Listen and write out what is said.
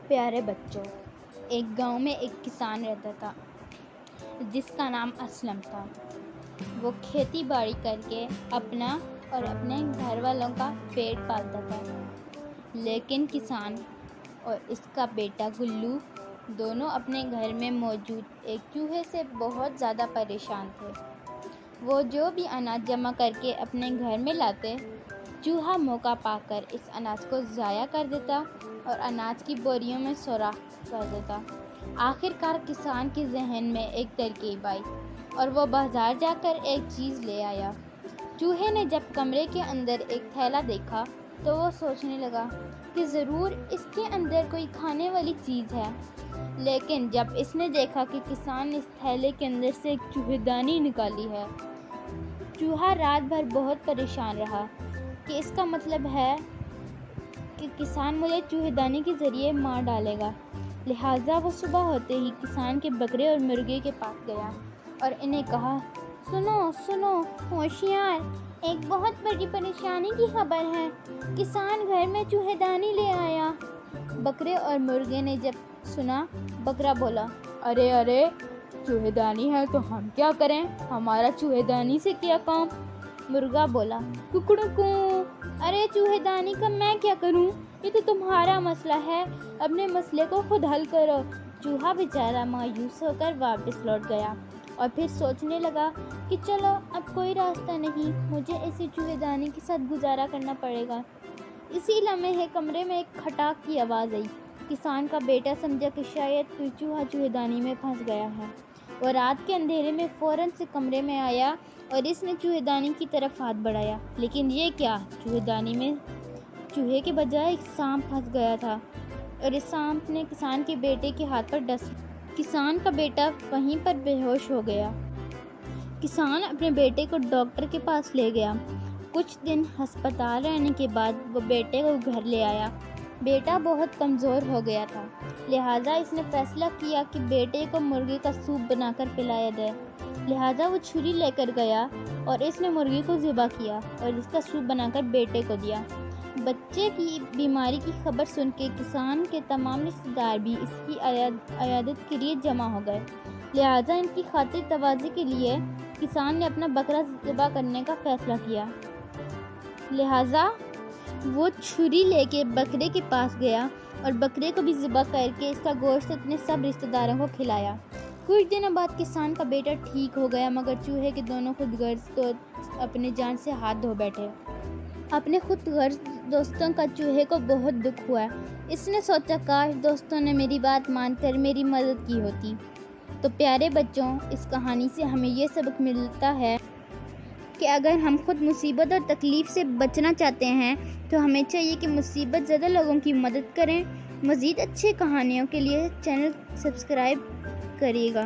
پیارے بچوں، ایک گاؤں میں ایک کسان رہتا تھا جس کا نام اسلم تھا۔ وہ کھیتی باڑی کر کے اپنا اور اپنے گھر والوں کا پیٹ پالتا تھا، لیکن کسان اور اس کا بیٹا گلو دونوں اپنے گھر میں موجود ایک چوہے سے بہت زیادہ پریشان تھے۔ وہ جو بھی اناج جمع کر کے اپنے گھر میں لاتے، چوہا موقع پا کر اس اناج کو ضائع کر دیتا اور اناج کی بوریوں میں سوراخ کر دیتا۔ آخر کار کسان کے ذہن میں ایک ترکیب آئی اور وہ بازار جا کر ایک چیز لے آیا۔ چوہے نے جب کمرے کے اندر ایک تھیلا دیکھا تو وہ سوچنے لگا کہ ضرور اس کے اندر کوئی کھانے والی چیز ہے، لیکن جب اس نے دیکھا کہ کسان نے اس تھیلے کے اندر سے ایک چوہے دانی نکالی ہے، چوہا رات بھر بہت پریشان رہا کہ اس کا مطلب ہے کہ کسان مجھے چوہے دانی کے ذریعے مار ڈالے گا۔ لہٰذا وہ صبح ہوتے ہی کسان کے بکرے اور مرغے کے پاس گیا اور انہیں کہا، سنو ہوشیار، ایک بہت بڑی پریشانی کی خبر ہے، کسان گھر میں چوہے دانی لے آیا۔ بکرے اور مرغے نے جب سنا، بکرا بولا، ارے چوہے دانی ہے تو ہم کیا کریں، ہمارا چوہے دانی سے کیا کام۔ مرغا بولا، ککڑوں، ارے چوہے دانی کا میں کیا کروں، یہ تو تمہارا مسئلہ ہے، اپنے مسئلے کو خود حل کرو۔ چوہا بیچارہ مایوس ہو کر واپس لوٹ گیا اور پھر سوچنے لگا کہ چلو اب کوئی راستہ نہیں، مجھے اسی چوہے دانی کے ساتھ گزارا کرنا پڑے گا۔ اسی لمحے کمرے میں ایک کھٹاک کی آواز آئی۔ کسان کا بیٹا سمجھا کہ شاید کوئی چوہا چوہے دانی میں پھنس گیا ہے۔ وہ رات کے اندھیرے میں فوراً سے کمرے میں آیا اور اس نے چوہے دانی کی طرف ہاتھ بڑھایا، لیکن یہ کیا، چوہے دانی میں چوہے کے بجائے ایک سانپ پھنس گیا تھا اور اس سانپ نے کسان کے بیٹے کے ہاتھ پر ڈس لیا۔ کسان کا بیٹا وہیں پر بے ہوش ہو گیا۔ کسان اپنے بیٹے کو ڈاکٹر کے پاس لے گیا۔ کچھ دن ہسپتال رہنے کے بعد وہ بیٹے کو گھر لے آیا۔ بیٹا بہت کمزور ہو گیا تھا، لہٰذا اس نے فیصلہ کیا کہ بیٹے کو مرغی کا سوپ بنا کر پلایا جائے۔ لہٰذا وہ چھری لے کر گیا اور اس نے مرغی کو ذبح کیا اور اس کا سوپ بنا کر بیٹے کو دیا۔ بچے کی بیماری کی خبر سن کے کسان کے تمام رشتہ دار بھی اس کی عیادت کے لیے جمع ہو گئے، لہٰذا ان کی خاطر تواضع کے لیے کسان نے اپنا بکرا ذبح کرنے کا فیصلہ کیا۔ لہٰذا وہ چھری لے کے بکرے کے پاس گیا اور بکرے کو بھی ذبح کر کے اس کا گوشت اپنے سب رشتہ داروں کو کھلایا۔ کچھ دنوں بعد کسان کا بیٹا ٹھیک ہو گیا، مگر چوہے کے دونوں خود غرض دوست اپنی جان سے ہاتھ دھو بیٹھے۔ اپنے خود غرض دوستوں کا چوہے کو بہت دکھ ہوا۔ اس نے سوچا، کاش دوستوں نے میری بات مان کر میری مدد کی ہوتی۔ تو پیارے بچوں، اس کہانی سے ہمیں یہ سبق ملتا ہے کہ اگر ہم خود مصیبت اور تکلیف سے بچنا چاہتے ہیں تو ہمیں چاہیے کہ مصیبت زدہ لوگوں کی مدد کریں۔ مزید اچھے کہانیوں کے لیے چینل سبسکرائب کریے گا۔